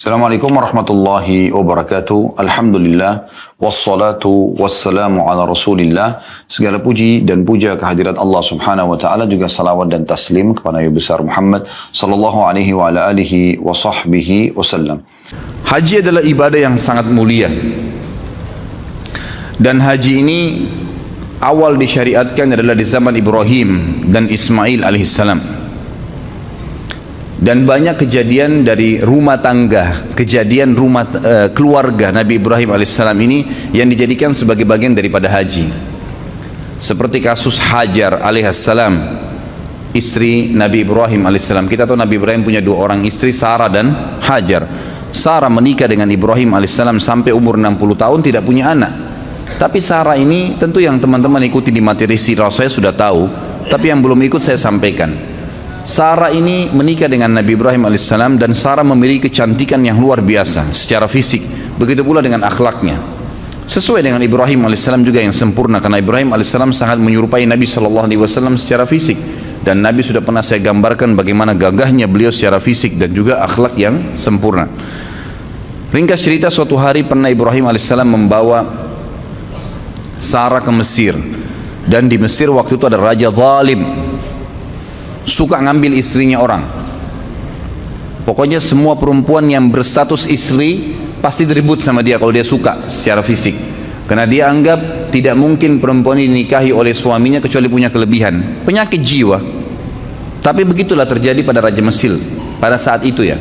Assalamualaikum warahmatullahi wabarakatuh. Alhamdulillah wassalatu wassalamu ala Rasulillah. Segala puji dan puja kehadirat Allah Subhanahu wa taala, juga salawat dan taslim kepada Nabi besar Muhammad sallallahu alaihi wa ala alihi wa sahbihi wasallam. Haji adalah ibadah yang sangat mulia. Dan haji ini awal disyariatkan adalah di zaman Ibrahim dan Ismail alaihissalam. Dan banyak kejadian dari rumah tangga, kejadian keluarga Nabi Ibrahim alaihissalam ini yang dijadikan sebagai bagian daripada haji. Seperti kasus Hajar alaihissalam, istri Nabi Ibrahim alaihissalam. Kita tahu Nabi Ibrahim punya dua orang istri, Sarah dan Hajar. Sarah menikah dengan Ibrahim alaihissalam sampai umur 60 tahun tidak punya anak. Tapi Sarah ini tentu yang teman-teman ikuti di materi sirah saya sudah tahu, tapi yang belum ikut saya sampaikan. Sarah ini menikah dengan Nabi Ibrahim alaihissalam dan Sarah memiliki kecantikan yang luar biasa secara fisik, begitu pula dengan akhlaknya. Sesuai dengan Ibrahim alaihissalam juga yang sempurna, karena Ibrahim alaihissalam sangat menyerupai Nabi SAW secara fisik, dan Nabi sudah pernah saya gambarkan bagaimana gagahnya beliau secara fisik dan juga akhlak yang sempurna. Ringkas cerita, suatu hari pernah Ibrahim alaihissalam membawa Sarah ke Mesir, dan di Mesir waktu itu ada raja zalim, suka ngambil istrinya orang. Pokoknya semua perempuan yang berstatus istri pasti diribut sama dia kalau dia suka secara fisik, karena dia anggap tidak mungkin perempuan ini dinikahi oleh suaminya kecuali punya kelebihan, penyakit jiwa. Tapi begitulah terjadi pada Raja Mesir pada saat itu ya.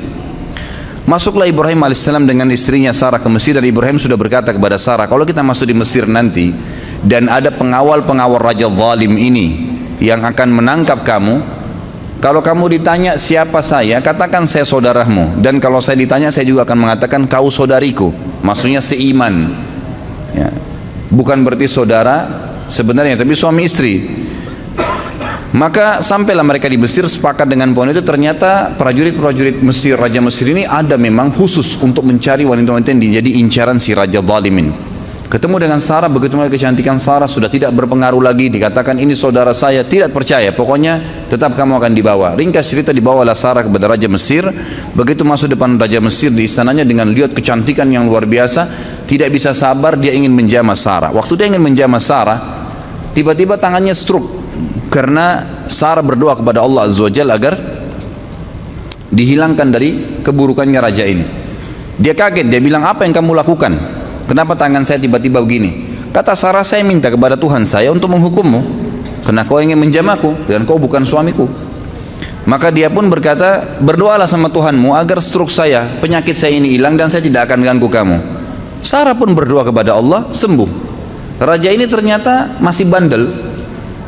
Masuklah Ibrahim alaihissalam dengan istrinya Sarah ke Mesir, dan Ibrahim sudah berkata kepada Sarah, kalau kita masuk di Mesir nanti dan ada pengawal-pengawal raja zalim ini yang akan menangkap kamu, kalau kamu ditanya siapa saya, katakan saya saudaramu. Dan kalau saya ditanya, saya juga akan mengatakan kau saudariku. Maksudnya seiman ya. Bukan berarti saudara sebenarnya, tapi suami istri. Maka sampailah mereka di Mesir, sepakat dengan poin itu. Ternyata prajurit-prajurit Mesir, Raja Mesir ini ada memang khusus untuk mencari wanita-wanita yang menjadi incaran si Raja Zalimin. Ketemu dengan Sarah, begitu melihat kecantikan Sarah sudah tidak berpengaruh lagi, dikatakan ini saudara saya, tidak percaya, pokoknya tetap kamu akan dibawa. Ringkas cerita, dibawalah Sarah kepada Raja Mesir. Begitu masuk depan Raja Mesir di istananya, dengan lihat kecantikan yang luar biasa, tidak bisa sabar, dia ingin menjamah Sarah. Waktu dia ingin menjamah Sarah, tiba-tiba tangannya stroke, karena Sarah berdoa kepada Allah Azza wa Jalla agar dihilangkan dari keburukannya raja ini. Dia kaget, dia bilang, apa yang kamu lakukan? Kenapa tangan saya tiba-tiba begini? Kata Sarah, saya minta kepada Tuhan saya untuk menghukummu, karena kau ingin menjamahku dan kau bukan suamiku. Maka dia pun berkata, berdoalah sama Tuhanmu agar stroke saya, penyakit saya ini hilang dan saya tidak akan ganggu kamu. Sarah pun berdoa kepada Allah, sembuh. Raja ini ternyata masih bandel,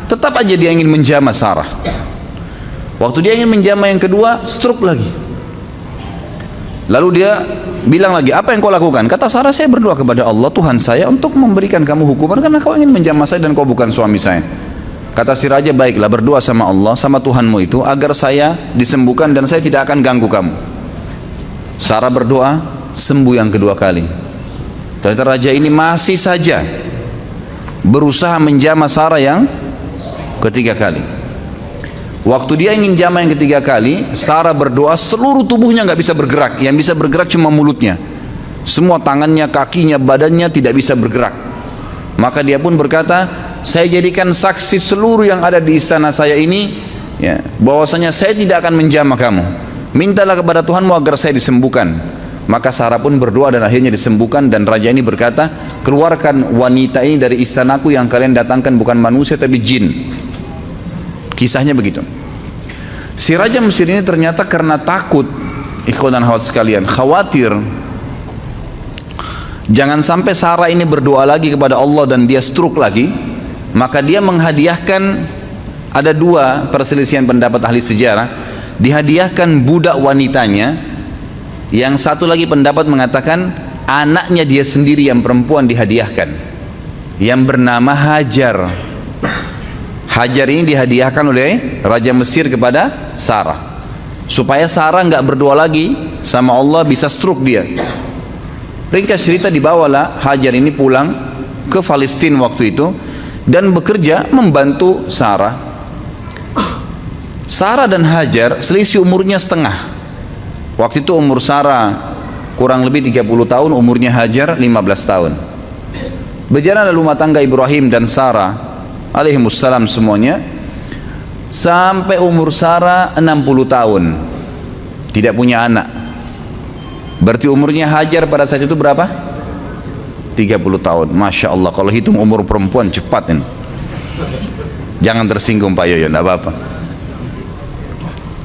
tetap aja dia ingin menjamah Sarah. Waktu dia ingin menjamah yang kedua, stroke lagi. Lalu dia bilang lagi, apa yang kau lakukan? Kata Sarah, saya berdoa kepada Allah Tuhan saya untuk memberikan kamu hukuman karena kau ingin menjamah saya dan kau bukan suami saya. Kata si raja, baiklah, berdoa sama Allah, sama Tuhanmu itu agar saya disembuhkan dan saya tidak akan ganggu kamu. Sarah berdoa, sembuh yang kedua kali. Ternyata raja ini masih saja berusaha menjamah Sarah yang ketiga kali. Waktu dia ingin jamah yang ketiga kali, Sarah berdoa, seluruh tubuhnya nggak bisa bergerak, yang bisa bergerak cuma mulutnya. Semua tangannya, kakinya, badannya tidak bisa bergerak. Maka dia pun berkata, saya jadikan saksi seluruh yang ada di istana saya ini ya, bahwasanya saya tidak akan menjamah kamu. Mintalah kepada Tuhanmu agar saya disembuhkan. Maka Sarah pun berdoa dan akhirnya disembuhkan. Dan raja ini berkata, keluarkan wanita ini dari istanaku, yang kalian datangkan bukan manusia tapi jin. Kisahnya begitu. Si Raja Mesir ini ternyata karena takut, ikhwan dan akhwat sekalian, khawatir jangan sampai Sarah ini berdoa lagi kepada Allah dan dia stroke lagi, maka dia menghadiahkan, ada dua perselisihan pendapat ahli sejarah, dihadiahkan budak wanitanya. Yang satu lagi pendapat mengatakan anaknya dia sendiri yang perempuan dihadiahkan, yang bernama Hajar. Hajar ini dihadiahkan oleh Raja Mesir kepada Sarah, supaya Sarah nggak berdoa lagi sama Allah, bisa stroke dia. Ringkas cerita, dibawalah Hajar ini pulang ke Palestina waktu itu dan bekerja membantu Sarah. Sarah dan Hajar selisih umurnya setengah. Waktu itu umur Sarah kurang lebih 30 tahun, umurnya Hajar 15 tahun. Berjalanlah rumah tangga Ibrahim dan Sarah alaihimussalam semuanya sampai umur Sarah 60 tahun, tidak punya anak. Berarti umurnya Hajar pada saat itu berapa? 30 tahun. Masya Allah, kalau hitung umur perempuan cepat ini. Jangan tersinggung Pak Yoyo, tidak apa-apa.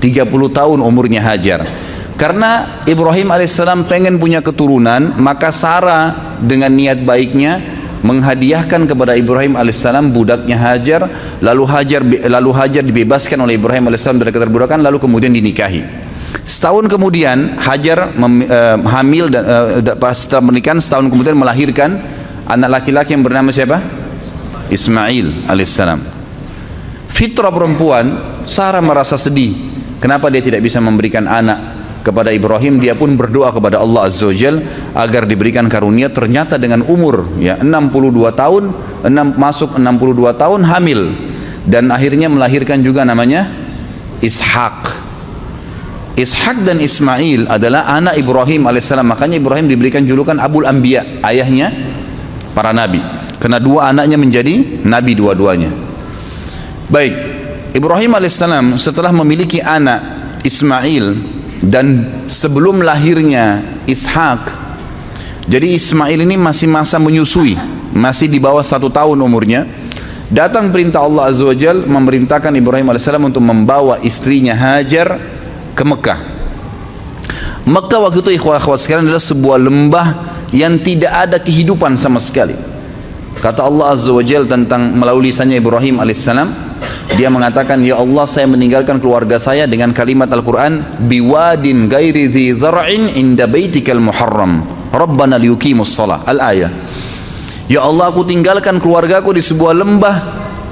30 tahun umurnya Hajar. Karena Ibrahim alaihissalam pengen punya keturunan, maka Sarah dengan niat baiknya menghadiahkan kepada Ibrahim alaihissalam budaknya Hajar, lalu Hajar dibebaskan oleh Ibrahim alaihissalam dari keterbudakan, lalu kemudian dinikahi. Setahun kemudian Hajar hamil dan setelah menikah setahun kemudian melahirkan anak laki-laki yang bernama siapa? Ismail alaihissalam. Fitrah perempuan, Sarah merasa sedih. Kenapa dia tidak bisa memberikan anak kepada Ibrahim? Dia pun berdoa kepada Allah Azza wa Jal agar diberikan karunia. Ternyata dengan umur 62 tahun, masuk 62 tahun hamil, dan akhirnya melahirkan juga namanya Ishak. Ishak dan Ismail adalah anak Ibrahim alaihissalam. Makanya Ibrahim diberikan julukan Abul Anbiya, ayahnya para nabi, karena dua anaknya menjadi nabi dua-duanya. Baik, Ibrahim alaihissalam setelah memiliki anak Ismail dan sebelum lahirnya Ishak, jadi Ismail ini masih masa menyusui, masih di bawah 1 tahun umurnya, datang perintah Allah Azza wa Jal memerintahkan Ibrahim AS untuk membawa istrinya Hajar ke Mekah. Mekah waktu itu ikhwah-ikhwah sekalian adalah sebuah lembah yang tidak ada kehidupan sama sekali. Kata Allah Azza wa Jal tentang melalui lisannya Ibrahim alaihissalam, dia mengatakan, ya Allah, saya meninggalkan keluarga saya dengan kalimat Al-Quran, biwadin ghairi dhi dhar'in inda baitikal muharram rabbana liyuqimus shalah, al-ayah. Ya Allah, aku tinggalkan keluargaku di sebuah lembah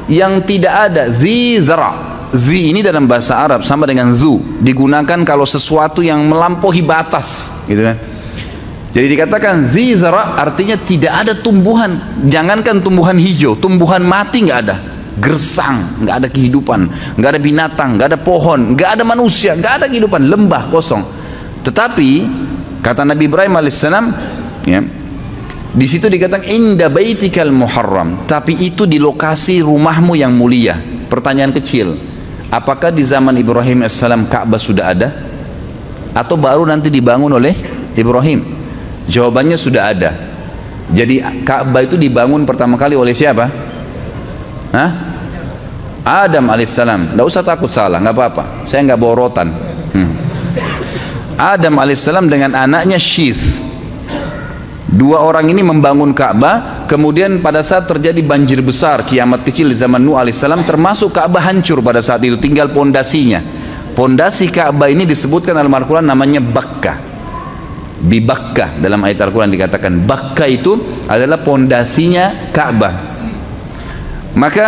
yang tidak ada dhi dhar'. Dhi ini dalam bahasa Arab sama dengan zu, digunakan kalau sesuatu yang melampaui batas, gitu kan. Jadi dikatakan dhi dhar' artinya tidak ada tumbuhan, jangankan tumbuhan hijau, tumbuhan mati nggak ada, gersang, nggak ada kehidupan, nggak ada binatang, nggak ada pohon, nggak ada manusia, nggak ada kehidupan, lembah kosong. Tetapi kata Nabi Ibrahim alaihissalam, ya, di situ dikatakan inda baitikal muharram, tapi itu di lokasi rumahmu yang mulia. Pertanyaan kecil, apakah di zaman Ibrahim alaihissalam Ka'bah sudah ada atau baru nanti dibangun oleh Ibrahim? Jawabannya sudah ada. Jadi Ka'bah itu dibangun pertama kali oleh siapa? Hah? Adam alaihissalam. Tidak usah takut salah, nggak apa-apa, saya nggak bawa rotan. Adam alaihissalam dengan anaknya Syith. Dua orang ini membangun Ka'bah. Kemudian pada saat terjadi banjir besar, kiamat kecil di zaman Nuh alaihissalam, termasuk Ka'bah hancur pada saat itu, tinggal pondasinya. Pondasi Ka'bah ini disebutkan dalam Al-Quran namanya Bakkah. Di Bakkah, dalam ayat Al-Quran dikatakan Bakkah itu adalah pondasinya Ka'bah. Maka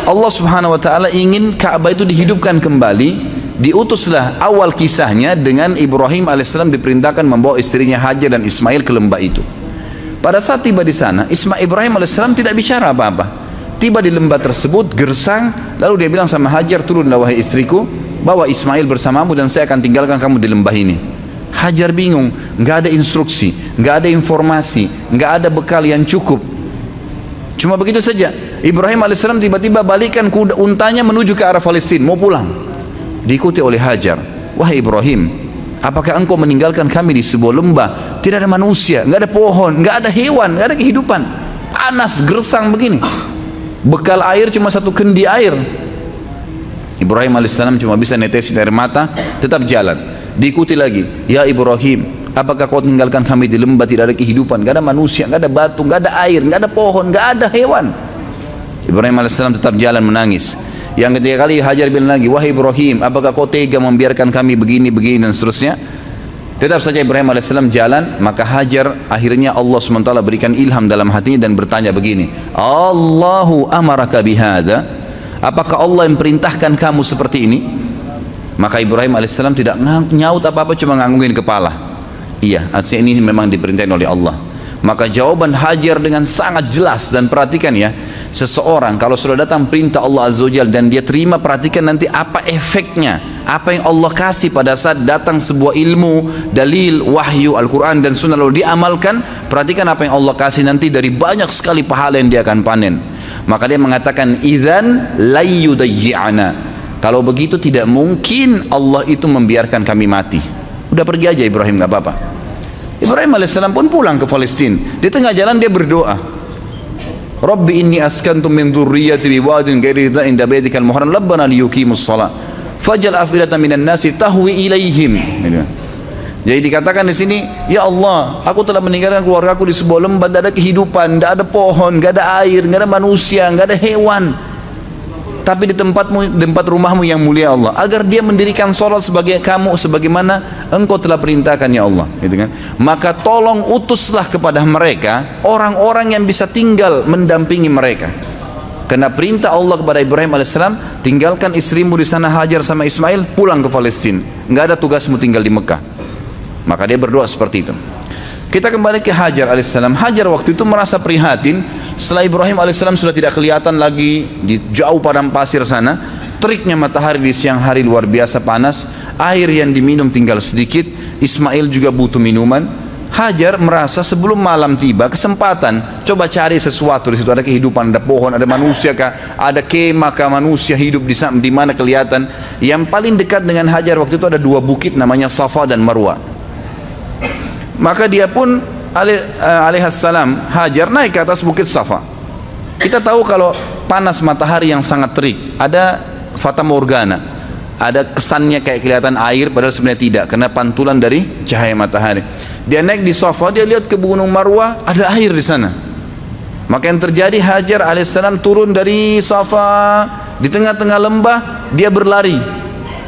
Allah subhanahu wa ta'ala ingin Ka'bah itu dihidupkan kembali. Diutuslah awal kisahnya dengan Ibrahim alaihissalam diperintahkan membawa istrinya Hajar dan Ismail ke lembah itu. Pada saat tiba di sana, Ibrahim alaihissalam tidak bicara apa-apa. Tiba di lembah tersebut, gersang, lalu dia bilang sama Hajar, turunlah wahai istriku, bawa Ismail bersamamu dan saya akan tinggalkan kamu di lembah ini. Hajar bingung, nggak ada instruksi, nggak ada informasi, nggak ada bekal yang cukup. Cuma begitu saja. Ibrahim alaihissalam tiba-tiba balikkan kuda untanya menuju ke arah Palestina, mau pulang. Diikuti oleh Hajar. Wahai Ibrahim, apakah engkau meninggalkan kami di sebuah lembah, tidak ada manusia, nggak ada pohon, nggak ada hewan, nggak ada kehidupan, panas gersang begini, bekal air cuma satu kendi air. Ibrahim alaihissalam cuma bisa netesin air mata, tetap jalan. Diikuti lagi, ya Ibrahim, apakah kau tinggalkan kami di lembah, tidak ada kehidupan, nggak ada manusia, nggak ada batu, nggak ada air, nggak ada pohon, nggak ada hewan. Ibrahim alaihissalam tetap jalan menangis. Yang ketiga kali Hajar bilang lagi, wahai Ibrahim, apakah kau tega membiarkan kami begini dan seterusnya. Tetap saja Ibrahim alaihissalam jalan. Maka Hajar akhirnya Allah SWT berikan ilham dalam hatinya dan bertanya begini, Allahu amaraka bihada, apakah Allah yang perintahkan kamu seperti ini? Maka Ibrahim alaihissalam tidak nyaut apa-apa, cuma nganggungin kepala. Iya, artinya ini memang diperintahkan oleh Allah. Maka jawaban Hajar dengan sangat jelas. Dan perhatikan ya, seseorang kalau sudah datang perintah Allah Azza wa Jalla dan dia terima, perhatikan nanti apa efeknya, Apa yang Allah kasih pada saat datang sebuah ilmu, dalil, wahyu, Al-Quran dan Sunnah lalu diamalkan, perhatikan apa yang Allah kasih nanti dari banyak sekali pahala yang dia akan panen. Maka dia mengatakan, idzan la yudayyi'ana. Kalau begitu tidak mungkin Allah itu membiarkan kami mati. Udah pergi aja Ibrahim, nggak apa-apa. Ibrahim alaihissalam pun pulang ke Palestina. Di tengah jalan dia berdoa, Rabbi inni askantu min dzurriyyati biwadin ghairi dzin inda baitikal muharram rabbana liyuqimus shalah faj'al afidatan minan nasi tahwi ilaihim. Jadi dikatakan di sini, ya Allah, aku telah meninggalkan keluargaku di sebuah lembah, tidak ada kehidupan, tidak ada pohon, tidak ada air, tidak ada manusia, tidak ada hewan. Tapi di tempat rumahmu yang mulia Allah, agar dia mendirikan sholat sebagai kamu, sebagaimana engkau telah perintahkan ya Allah, gitu kan? Maka tolong utuslah kepada mereka orang-orang yang bisa tinggal mendampingi mereka. Karena perintah Allah kepada Ibrahim alaihissalam, tinggalkan istrimu di sana Hajar sama Ismail, pulang ke Palestina. Nggak ada tugasmu tinggal di Mekah. Maka dia berdoa seperti itu. Kita kembali ke Hajar alaihissalam. Hajar waktu itu merasa prihatin setelah Ibrahim alaihissalam sudah tidak kelihatan lagi di jauh padang pasir sana. Teriknya matahari di siang hari luar biasa panas. Air yang diminum tinggal sedikit. Ismail juga butuh minuman. Hajar merasa sebelum malam tiba kesempatan coba cari sesuatu di situ, ada kehidupan, ada pohon, ada manusia kah, ada kemah kah, manusia hidup di mana kelihatan. Yang paling dekat dengan Hajar waktu itu ada dua bukit namanya Safa dan Marwa. Maka dia pun alaihissalam Hajar naik ke atas bukit Safa. Kita tahu kalau panas matahari yang sangat terik ada fata morgana, ada kesannya kayak kelihatan air padahal sebenarnya tidak, karena pantulan dari cahaya matahari. Dia naik di Safa, dia lihat ke gunung Marwah, ada air di sana. Maka yang terjadi, Hajar alaihissalam turun dari Safa, di tengah-tengah lembah dia berlari,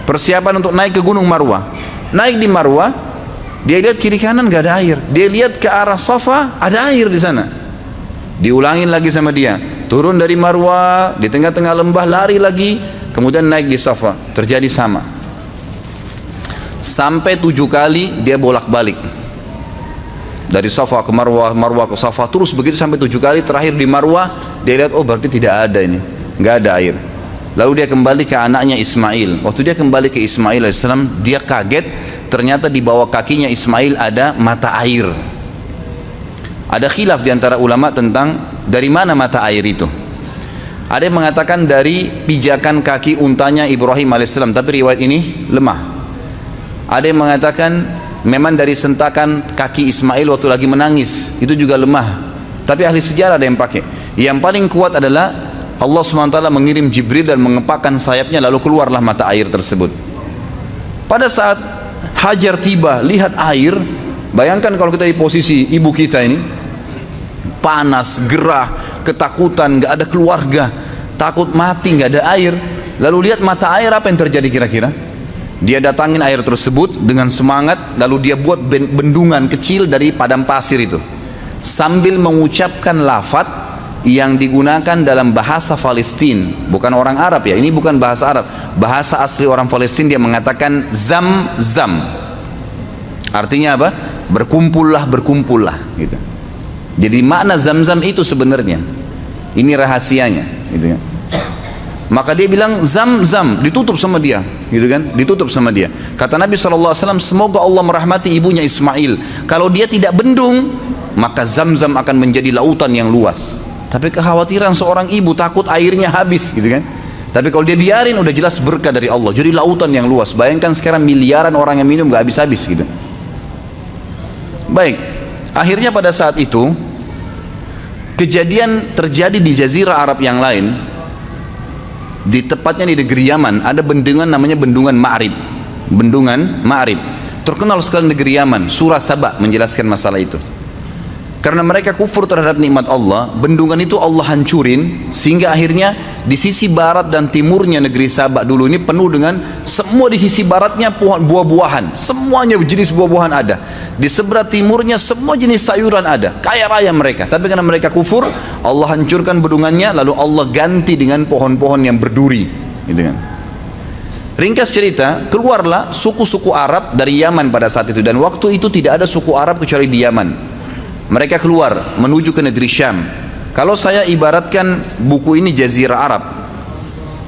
persiapan untuk naik ke gunung Marwah. Naik di Marwah, dia lihat kiri kanan gak ada air. Dia lihat ke arah Safa, ada air di sana. Diulangin lagi sama dia, turun dari Marwah, di tengah-tengah lembah lari lagi, kemudian naik di Safa, terjadi sama. Sampai 7 kali dia bolak-balik. Dari Safa ke Marwah, Marwah ke Safa, terus begitu sampai 7 kali. Terakhir di Marwah, dia lihat, oh berarti tidak ada ini, nggak ada air. Lalu dia kembali ke anaknya Ismail. Waktu dia kembali ke Ismail alaihissalam, dia kaget, ternyata di bawah kakinya Ismail ada mata air. Ada khilaf di antara ulama tentang dari mana mata air itu. Ada yang mengatakan dari pijakan kaki untanya Ibrahim alaihissalam, tapi riwayat ini lemah. Ada yang mengatakan memang dari sentakan kaki Ismail waktu lagi menangis, itu juga lemah. Tapi ahli sejarah ada yang pakai. Yang paling kuat adalah Allah SWT mengirim Jibril dan mengepakkan sayapnya, lalu keluarlah mata air tersebut. Pada saat Hajar tiba, lihat air, bayangkan kalau kita di posisi ibu kita ini, panas, gerah, ketakutan, gak ada keluarga, takut mati, gak ada air. Lalu lihat mata air, apa yang terjadi kira-kira? Dia datangin air tersebut dengan semangat, lalu dia buat bendungan kecil dari padang pasir itu, sambil mengucapkan lafaz yang digunakan dalam bahasa Palestina, bukan orang Arab ya, ini bukan bahasa Arab, bahasa asli orang Palestina. Dia mengatakan zam-zam, artinya apa? Berkumpullah, berkumpullah gitu. Jadi makna zam-zam itu sebenarnya, ini rahasianya gitu kan. Maka dia bilang zam-zam, ditutup sama dia, gitu kan? Ditutup sama dia. Kata Nabi SAW, semoga Allah merahmati ibunya Ismail. Kalau dia tidak bendung, maka zam-zam akan menjadi lautan yang luas. Tapi kekhawatiran seorang ibu, takut airnya habis, gitu kan? Tapi kalau dia biarin, udah jelas berkah dari Allah, jadi lautan yang luas. Bayangkan sekarang miliaran orang yang minum gak habis-habis, gitu. Baik, akhirnya pada saat itu kejadian terjadi di jazirah Arab yang lain. Di tepatnya di negeri Yaman ada bendungan namanya Bendungan Ma'rib. Bendungan Ma'rib terkenal sekali negeri Yaman. Surah Saba menjelaskan masalah itu. Karena mereka kufur terhadap nikmat Allah, bendungan itu Allah hancurin, sehingga akhirnya di sisi barat dan timurnya negeri Saba dulu ini penuh dengan, semua di sisi baratnya pohon buah-buahan, semuanya jenis buah-buahan ada. Di sebelah timurnya semua jenis sayuran ada, kaya raya mereka. Tapi karena mereka kufur, Allah hancurkan bendungannya, lalu Allah ganti dengan pohon-pohon yang berduri, gitu kan. Ringkas cerita, keluarlah suku-suku Arab dari Yaman pada saat itu, dan waktu itu tidak ada suku Arab kecuali di Yaman. Mereka keluar menuju ke negeri Syam. Kalau saya ibaratkan buku ini Jazirah Arab,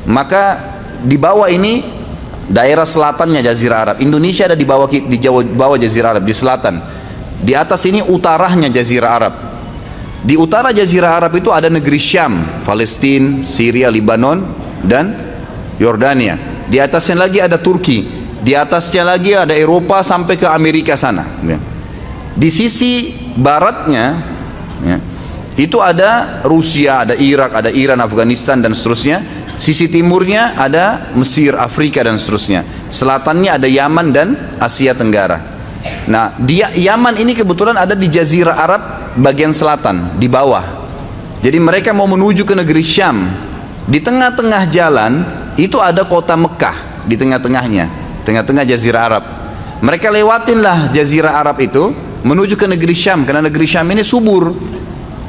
maka di bawah ini daerah selatannya Jazirah Arab. Indonesia ada di bawah, di bawah Jazirah Arab, di selatan. Di atas ini utaranya Jazirah Arab. Di utara Jazirah Arab itu ada negeri Syam, Palestina, Syria, Lebanon, dan Yordania. Di atasnya lagi ada Turki. Di atasnya lagi ada Eropa sampai ke Amerika sana. Di sisi baratnya, itu ada Rusia, ada Irak, ada Iran, Afghanistan, dan seterusnya. Sisi timurnya ada Mesir, Afrika, dan seterusnya. Selatannya ada Yaman dan Asia Tenggara. Nah, Yaman ini kebetulan ada di Jazirah Arab bagian selatan, di bawah. Jadi mereka mau menuju ke negeri Syam. Di tengah-tengah jalan itu ada kota Mekah, di tengah-tengahnya, tengah-tengah Jazirah Arab. Mereka lewatinlah Jazirah Arab itu menuju ke negeri Syam, karena negeri Syam ini subur.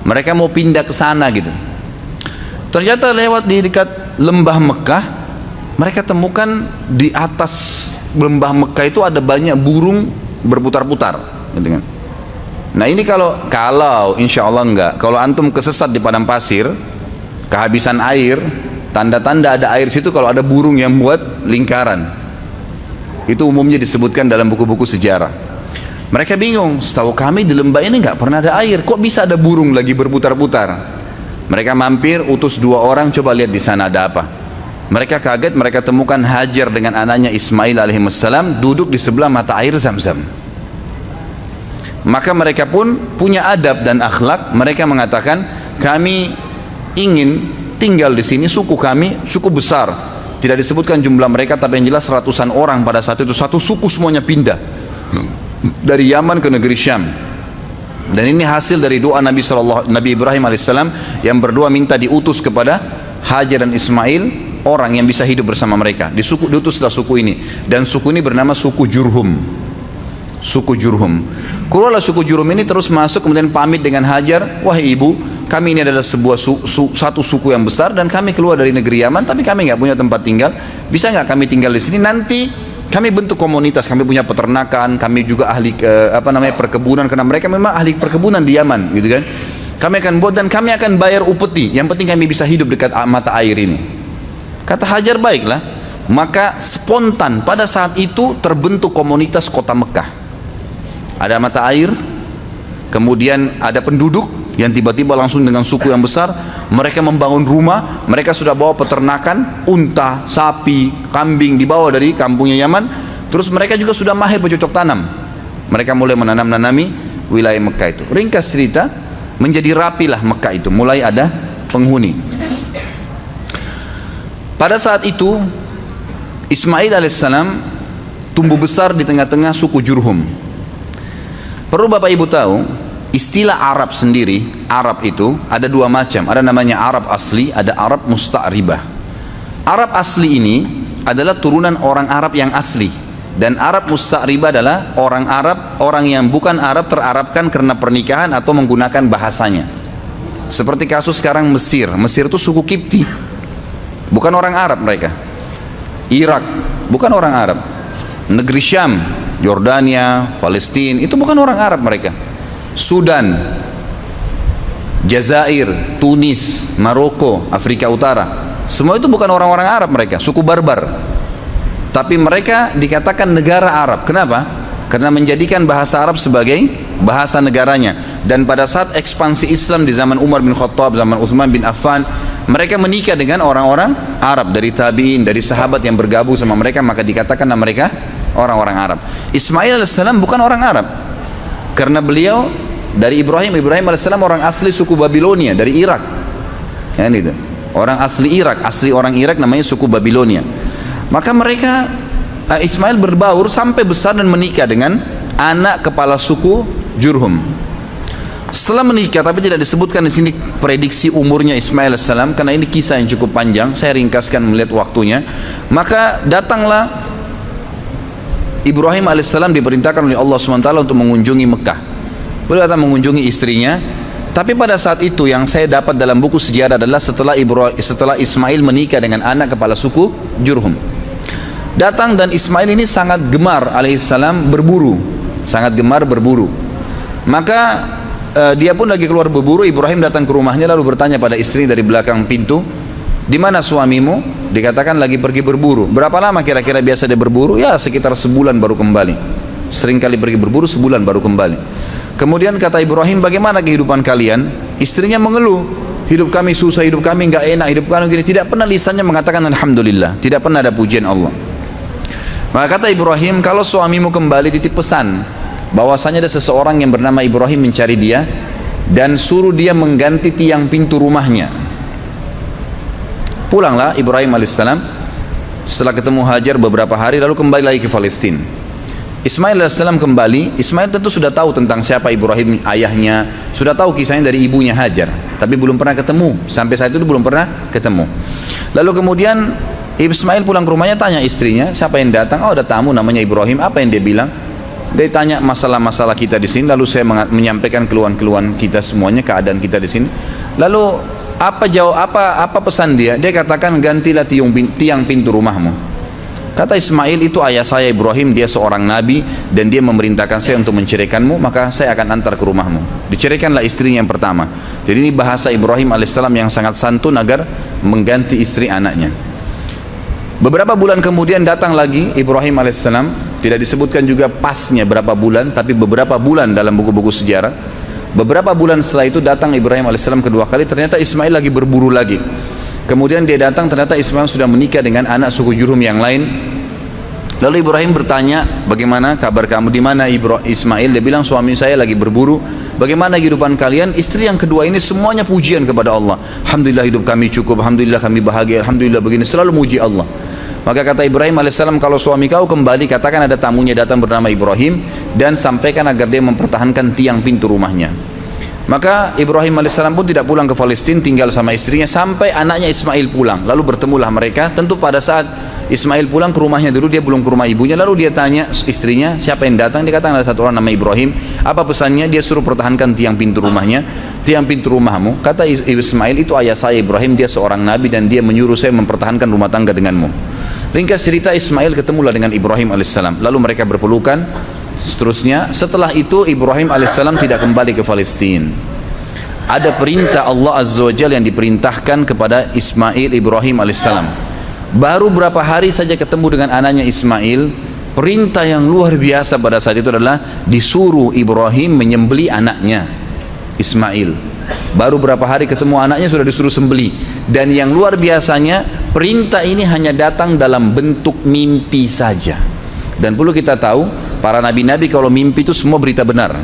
Mereka mau pindah ke sana gitu. Ternyata lewat di dekat lembah Mekah, mereka temukan di atas lembah Mekah itu ada banyak burung berputar-putar, gitu kan. Nah ini kalau insya Allah enggak, kalau antum kesesat di padang pasir, kehabisan air, tanda-tanda ada air situ kalau ada burung yang buat lingkaran. Itu umumnya disebutkan dalam buku-buku sejarah. Mereka bingung, setahu kami di lembah ini enggak pernah ada air, kok bisa ada burung lagi berputar-putar. Mereka mampir, utus 2 orang, coba lihat di sana ada apa. Mereka kaget, mereka temukan Hajar dengan anaknya Ismail alaihissalam duduk di sebelah mata air Zam-Zam. Maka mereka pun punya adab dan akhlak. Mereka mengatakan, kami ingin tinggal di sini, suku kami suku besar. Tidak disebutkan jumlah mereka, tapi yang jelas ratusan orang pada saat itu. Satu suku semuanya pindah dari Yaman ke negeri Syam. Dan ini hasil dari doa Nabi Ibrahim alaihissalam yang berdua minta diutus kepada Hajar dan Ismail orang yang bisa hidup bersama mereka. Diutuslah suku ini, dan suku ini bernama suku Jurhum. Suku Jurhum. Keluarlah suku Jurhum ini terus masuk, kemudian pamit dengan Hajar, wahai ibu, kami ini adalah satu suku yang besar dan kami keluar dari negeri Yaman, tapi kami nggak punya tempat tinggal. Bisa nggak kami tinggal di sini? Nanti kami bentuk komunitas, kami punya peternakan, kami juga ahli perkebunan, karena mereka memang ahli perkebunan di Yaman, gitu kan. Kami akan buat dan kami akan bayar upeti. Yang penting kami bisa hidup dekat mata air ini. Kata Hajar, baiklah. Maka spontan pada saat itu terbentuk komunitas kota Mekah. Ada mata air, kemudian ada penduduk yang tiba-tiba langsung dengan suku yang besar. Mereka membangun rumah, mereka sudah bawa peternakan, unta, sapi, kambing dibawa dari kampungnya Yaman. Terus mereka juga sudah mahir bercocok tanam. Mereka mulai menanam-nanami wilayah Mekah itu. Ringkas cerita, menjadi rapilah Mekah itu, mulai ada penghuni. Pada saat itu Ismail alaihissalam tumbuh besar di tengah-tengah suku Jurhum. Perlu Bapak Ibu tahu, istilah Arab sendiri, Arab itu ada 2 macam. Ada namanya Arab asli, ada Arab musta'ribah. Arab asli ini adalah turunan orang Arab yang asli, dan Arab musta'ribah adalah orang Arab, orang yang bukan Arab terarabkan karena pernikahan atau menggunakan bahasanya. Seperti kasus sekarang Mesir. Mesir itu suku Kipti, bukan orang Arab mereka. Irak, bukan orang Arab. Negeri Syam, Yordania, Palestina, itu bukan orang Arab mereka. Sudan, Jazair, Tunis, Maroko, Afrika Utara, semua itu bukan orang-orang Arab mereka, suku barbar. Tapi mereka dikatakan negara Arab. Kenapa? Karena menjadikan bahasa Arab sebagai bahasa negaranya. Dan pada saat ekspansi Islam di zaman Umar bin Khattab, zaman Uthman bin Affan, mereka menikah dengan orang-orang Arab, dari tabi'in, dari sahabat yang bergabung sama mereka, maka dikatakan mereka orang-orang Arab. Ismail alaihissalam bukan orang Arab, karena beliau dari Ibrahim alaihissalam orang asli suku Babilonia, dari Irak. Ya, gitu. Orang asli Irak, asli orang Irak namanya suku Babilonia. Maka mereka Ismail berbaur sampai besar dan menikah dengan anak kepala suku Jurhum. Setelah menikah, tapi tidak disebutkan di sini prediksi umurnya Ismail alaihissalam, karena ini kisah yang cukup panjang. Saya ringkaskan melihat waktunya. Maka datanglah Ibrahim alaihissalam, diperintahkan oleh Allah SWT untuk mengunjungi Mekah. Beliau datang mengunjungi istrinya. Tapi pada saat itu yang saya dapat dalam buku sejarah adalah setelah Ismail menikah dengan anak kepala suku Jurhum. Datang, dan Ismail ini sangat gemar alaihissalam berburu, sangat gemar berburu. Maka dia pun lagi keluar berburu. Ibrahim datang ke rumahnya lalu bertanya pada istri dari belakang pintu, di mana suamimu? dikatakan lagi pergi berburu. Berapa lama kira-kira biasa dia berburu? Ya sekitar sebulan baru kembali. Sering kali pergi berburu, sebulan baru kembali. Kemudian kata Ibrahim, bagaimana kehidupan kalian? Istrinya mengeluh, hidup kami susah, hidup kami nggak enak, hidup kami gini. Tidak pernah lisannya mengatakan alhamdulillah, tidak pernah ada pujian Allah. Maka kata Ibrahim, kalau suamimu kembali titip pesan bahwasanya ada seseorang yang bernama Ibrahim mencari dia dan suruh dia mengganti tiang pintu rumahnya. Pulanglah Ibrahim alaihissalam setelah ketemu Hajar beberapa hari, lalu kembali lagi ke Palestina. Ismail alaihissalam kembali. Ismail tentu sudah tahu tentang siapa Ibrahim ayahnya, sudah tahu kisahnya dari ibunya Hajar, tapi belum pernah ketemu. Sampai saat itu belum pernah ketemu. Lalu kemudian Ismail pulang ke rumahnya, tanya istrinya, siapa yang datang? Oh, ada tamu namanya Ibrahim. Apa yang dia bilang? Dia tanya masalah-masalah kita di sini, lalu saya menyampaikan keluhan-keluhan kita semuanya, keadaan kita di sini. Lalu apa pesan dia? Dia katakan, gantilah tiang pintu rumahmu. Kata Ismail, itu ayah saya Ibrahim, dia seorang nabi dan dia memerintahkan saya untuk menceraikanmu, maka saya akan antar ke rumahmu. Diceraikanlah istrinya yang pertama. Jadi ini bahasa Ibrahim alaihissalam yang sangat santun agar mengganti istri anaknya. Beberapa bulan kemudian datang lagi Ibrahim alaihissalam, tidak disebutkan juga pasnya berapa bulan, tapi beberapa bulan dalam buku-buku sejarah. Beberapa bulan setelah itu datang Ibrahim alaihissalam kedua kali, ternyata Ismail lagi berburu lagi. Kemudian dia datang, ternyata Ismail sudah menikah dengan anak suku Jurhum yang lain. Lalu Ibrahim bertanya, bagaimana kabar kamu, di mana Ismail? Dia bilang, suami saya lagi berburu. Bagaimana kehidupan kalian? Istri yang kedua ini semuanya pujian kepada Allah. Alhamdulillah hidup kami cukup, alhamdulillah kami bahagia, alhamdulillah begini, selalu muji Allah. Maka kata Ibrahim alaihissalam, kalau suami kau kembali, katakan ada tamunya datang bernama Ibrahim, dan sampaikan agar dia mempertahankan tiang pintu rumahnya. Maka Ibrahim alaihissalam pun tidak pulang ke Palestina, tinggal sama istrinya sampai anaknya Ismail pulang. Lalu bertemulah mereka. Tentu pada saat Ismail pulang ke rumahnya dulu, dia belum ke rumah ibunya. Lalu dia tanya istrinya, siapa yang datang? Dia katakan ada satu orang nama Ibrahim. Apa pesannya? Dia suruh pertahankan tiang pintu rumahnya. Tiang pintu rumahmu. Kata Ismail, itu ayah saya Ibrahim, dia seorang nabi dan dia menyuruh saya mempertahankan rumah tangga denganmu. Ringkas cerita, Ismail ketemulah dengan Ibrahim alaihissalam. Lalu mereka berpelukan. Seterusnya, setelah itu Ibrahim alaihissalam tidak kembali ke Palestina. Ada perintah Allah azza wa jalla yang diperintahkan kepada Ismail Ibrahim alaihissalam. Baru berapa hari saja ketemu dengan anaknya Ismail, perintah yang luar biasa pada saat itu adalah disuruh Ibrahim menyembelih anaknya Ismail. Baru berapa hari ketemu anaknya sudah disuruh sembelih. Dan yang luar biasanya, perintah ini hanya datang dalam bentuk mimpi saja. Dan perlu kita tahu, para nabi-nabi kalau mimpi itu semua berita benar.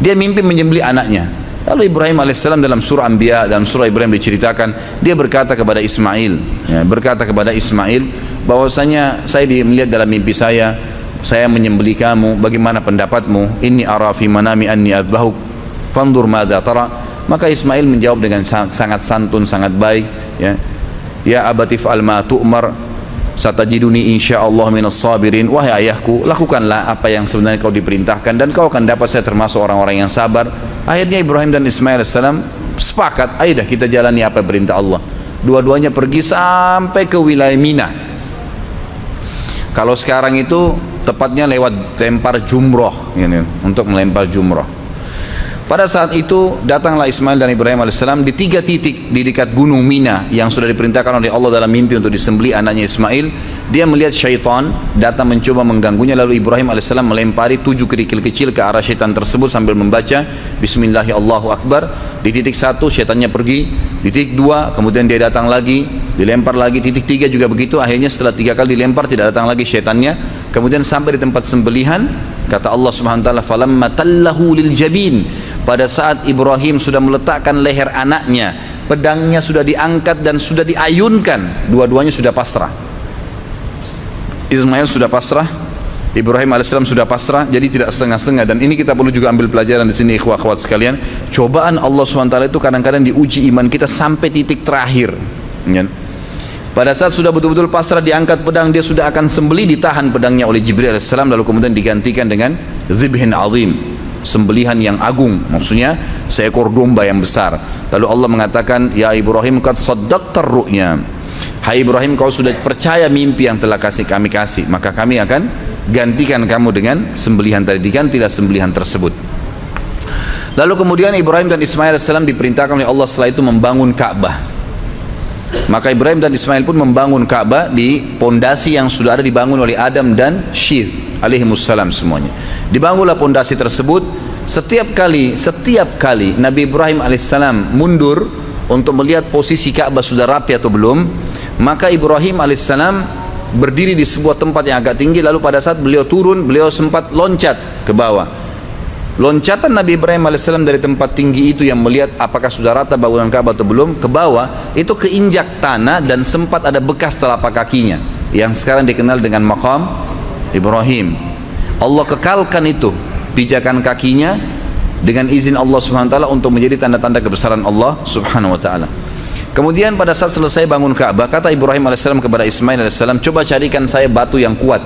Dia mimpi menyembelih anaknya. Lalu Ibrahim alaihissalam dalam surah Anbiya, dalam surah Ibrahim diceritakan, dia berkata kepada Ismail, bahwasanya saya melihat dalam mimpi saya menyembelih kamu, bagaimana pendapatmu? Inni ara fi manami anni adbahuk, fandur madza tara. Maka Ismail menjawab dengan sangat santun, sangat baik, ya abatif al ma tu'mar, satajiduni insyaallah minas sabirin. Wahai ayahku, lakukanlah apa yang sebenarnya kau diperintahkan dan kau akan dapat saya termasuk orang-orang yang sabar. Akhirnya Ibrahim dan Ismail AS sepakat, ayo dah kita jalani apa perintah Allah. Dua-duanya pergi sampai ke wilayah Mina. Kalau sekarang itu tepatnya lewat lempar jumroh, untuk melempar jumroh. Pada saat itu datanglah Ismail dan Ibrahim AS di 3 titik di dekat gunung Mina yang sudah diperintahkan oleh Allah dalam mimpi untuk disembelih anaknya Ismail. Dia melihat syaitan datang mencoba mengganggunya, lalu Ibrahim AS melempari 7 kerikil kecil ke arah syaitan tersebut sambil membaca Bismillahirrahmanirrahim, Allahu Akbar. Di titik 1 syaitannya pergi, di titik 2 kemudian dia datang lagi, dilempar lagi, titik 3 juga begitu. Akhirnya setelah 3 kali dilempar tidak datang lagi syaitannya. Kemudian sampai di tempat sembelihan, kata Allah Subhanahu wa taala, falamma tallahu lil jabin. Pada saat Ibrahim sudah meletakkan leher anaknya, pedangnya sudah diangkat dan sudah diayunkan, dua-duanya sudah pasrah. Ismail sudah pasrah, Ibrahim alaihissalam sudah pasrah, jadi tidak setengah-setengah. Dan ini kita perlu juga ambil pelajaran di sini, ikhwah akhwat sekalian. Cobaan Allah SWT itu kadang-kadang diuji iman kita sampai titik terakhir. Pada saat sudah betul-betul pasrah, diangkat pedang, dia sudah akan sembelih, ditahan pedangnya oleh Jibril alaihissalam, lalu kemudian digantikan dengan zibhin azim, sembelihan yang agung, maksudnya seekor domba yang besar. Lalu Allah mengatakan, ya Ibrahim qad saddaqtar ru'ya, hai Ibrahim kau sudah percaya mimpi yang telah kami kasih, maka kami akan gantikan kamu dengan sembelihan tadi. Digantilah sembelihan tersebut. Lalu kemudian Ibrahim dan Ismail AS diperintahkan oleh Allah setelah itu membangun Ka'bah. Maka Ibrahim dan Ismail pun membangun Ka'bah di pondasi yang sudah ada dibangun oleh Adam dan Syith alaihimussalam semuanya. Dibangunlah pondasi tersebut. Setiap kali Nabi Ibrahim alaihissalam mundur untuk melihat posisi Ka'bah sudah rapi atau belum, maka Ibrahim alaihissalam berdiri di sebuah tempat yang agak tinggi, lalu pada saat beliau turun, beliau sempat loncat ke bawah. Loncatan Nabi Ibrahim alaihissalam dari tempat tinggi itu yang melihat apakah sudah rata bangunan Ka'bah atau belum, ke bawah itu keinjak tanah dan sempat ada bekas telapak kakinya yang sekarang dikenal dengan maqam Ibrahim. Allah kekalkan itu pijakan kakinya dengan izin Allah Subhanahu wa taala untuk menjadi tanda-tanda kebesaran Allah Subhanahu wa taala. Kemudian pada saat selesai bangun Ka'bah, kata Ibrahim alaihissalam kepada Ismail alaihissalam, coba carikan saya batu yang kuat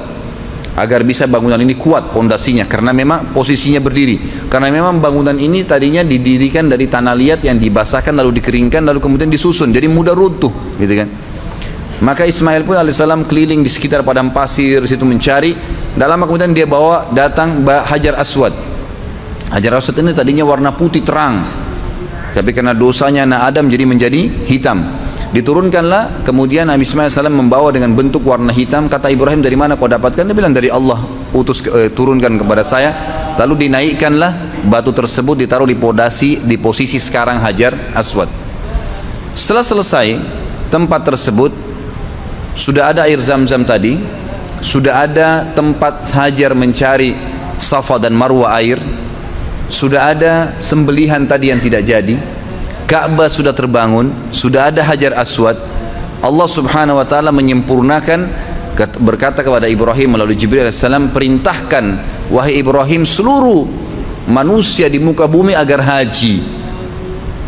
agar bisa bangunan ini kuat pondasinya, karena memang posisinya berdiri, karena memang bangunan ini tadinya didirikan dari tanah liat yang dibasahkan lalu dikeringkan lalu kemudian disusun, jadi mudah runtuh gitu kan. Maka Ismail pun alaihissalam keliling di sekitar padang pasir situ mencari. Tak lama kemudian dia bawa datang Hajar Aswad. Hajar Aswad ini tadinya warna putih terang, tapi karena dosanya anak Adam jadi menjadi hitam. Diturunkanlah, kemudian Nabi Ismail AS membawa dengan bentuk warna hitam. Kata Ibrahim, dari mana kau dapatkan? Dia bilang, dari Allah turunkan kepada saya. Lalu dinaikkanlah batu tersebut, ditaruh di posisi sekarang Hajar Aswad. Setelah selesai tempat tersebut, sudah ada air Zam-Zam tadi, sudah ada tempat Hajar mencari Safa dan Marwa air, sudah ada sembelihan tadi yang tidak jadi, Ka'bah sudah terbangun, sudah ada Hajar Aswad. Allah Subhanahu wa taala menyempurnakan, berkata kepada Ibrahim melalui Jibril alaihissalam, perintahkan wahai Ibrahim seluruh manusia di muka bumi agar haji.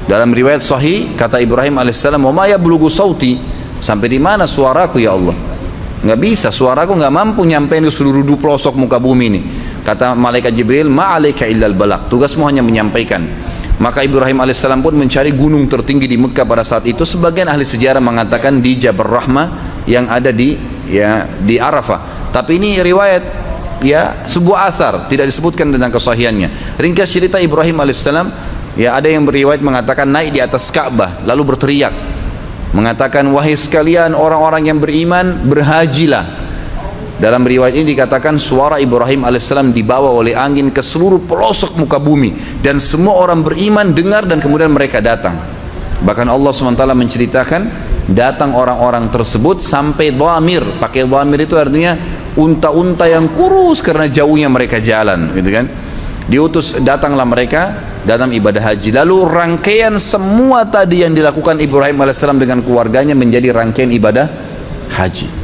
Dalam riwayat sahih kata Ibrahim alaihissalam, "Wa ma yablughu sauti?" Sampai di mana suaraku ya Allah? Enggak bisa, suaraku enggak mampu nyampein ke seluruh pelosok muka bumi ini. Kata malaikat Jibril, "Ma'alaika illal balagh." Tugasmu hanya menyampaikan. Maka Ibrahim alaihissalam pun mencari gunung tertinggi di Mekah pada saat itu. Sebagian ahli sejarah mengatakan di Jabal Rahmah yang ada di Arafah. Tapi ini riwayat, sebuah asar, tidak disebutkan tentang kesahihannya. Ringkas cerita, Ibrahim alaihissalam, ada yang beriwayat mengatakan naik di atas Ka'bah lalu berteriak mengatakan, "Wahai sekalian orang-orang yang beriman, berhajilah." Dalam riwayat ini dikatakan suara Ibrahim alaihissalam dibawa oleh angin ke seluruh pelosok muka bumi, dan semua orang beriman dengar dan kemudian mereka datang. Bahkan Allah SWT menceritakan datang orang-orang tersebut sampai dhamir. Pakai dhamir itu artinya unta-unta yang kurus karena jauhnya mereka jalan, gitu kan. Diutus, datanglah mereka dalam ibadah haji. Lalu rangkaian semua tadi yang dilakukan Ibrahim alaihissalam dengan keluarganya menjadi rangkaian ibadah haji.